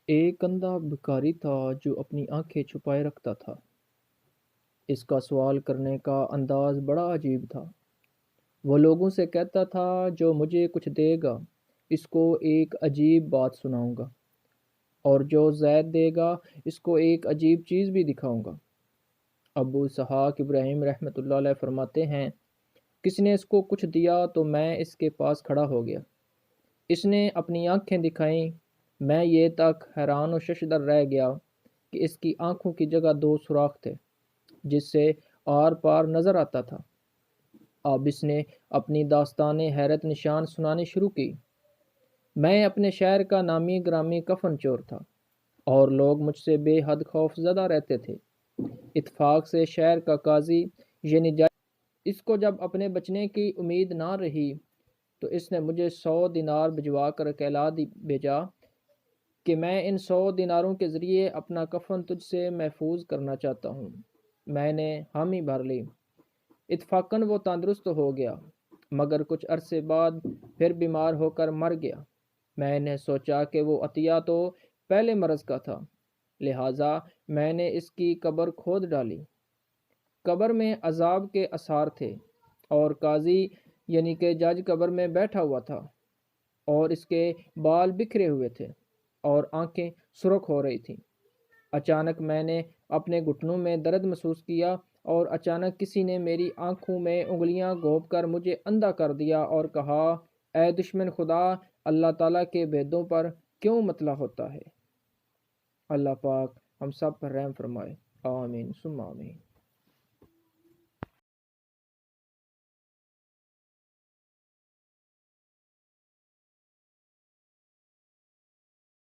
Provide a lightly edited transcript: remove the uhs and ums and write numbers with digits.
ایک اندھا بھکاری تھا جو اپنی آنکھیں چھپائے رکھتا تھا۔ اس کا سوال کرنے کا انداز بڑا عجیب تھا۔ وہ لوگوں سے کہتا تھا جو مجھے کچھ دے گا اس کو ایک عجیب بات سناؤں گا، اور جو زید دے گا اس کو ایک عجیب چیز بھی دکھاؤں گا۔ ابو اسحاق ابراہیم رحمۃ اللہ علیہ فرماتے ہیں، کسی نے اس کو کچھ دیا تو میں اس کے پاس کھڑا ہو گیا۔ اس نے اپنی آنکھیں دکھائیں، میں یہ تک حیران و ششدر رہ گیا کہ اس کی آنکھوں کی جگہ دو سوراخ تھے جس سے آر پار نظر آتا تھا۔ اب اس نے اپنی داستان حیرت نشان سنانی شروع کی۔ میں اپنے شہر کا نامی گرامی کفن چور تھا اور لوگ مجھ سے بے حد خوف زدہ رہتے تھے۔ اتفاق سے شہر کا قاضی یعنی جج اس کو جب اپنے بچنے کی امید نہ رہی تو اس نے مجھے 100 دینار بھجوا کر کہلا بھیجا کہ میں ان 100 دیناروں کے ذریعے اپنا کفن تجھ سے محفوظ کرنا چاہتا ہوں۔ میں نے حامی بھر لی۔ اتفاقاً وہ تندرست ہو گیا، مگر کچھ عرصے بعد پھر بیمار ہو کر مر گیا۔ میں نے سوچا کہ وہ عطیہ تو پہلے مرض کا تھا، لہٰذا میں نے اس کی قبر کھود ڈالی۔ قبر میں عذاب کے آثار تھے، اور قاضی یعنی کہ جج قبر میں بیٹھا ہوا تھا، اور اس کے بال بکھرے ہوئے تھے اور آنکھیں سرخ ہو رہی تھیں۔ اچانک میں نے اپنے گھٹنوں میں درد محسوس کیا، اور اچانک کسی نے میری آنکھوں میں انگلیاں گھونپ کر مجھے اندھا کر دیا اور کہا، اے دشمن خدا، اللہ تعالیٰ کے بھیدوں پر کیوں مطلع ہوتا ہے؟ اللہ پاک ہم سب پر رحم فرمائے، آمین ثم آمین۔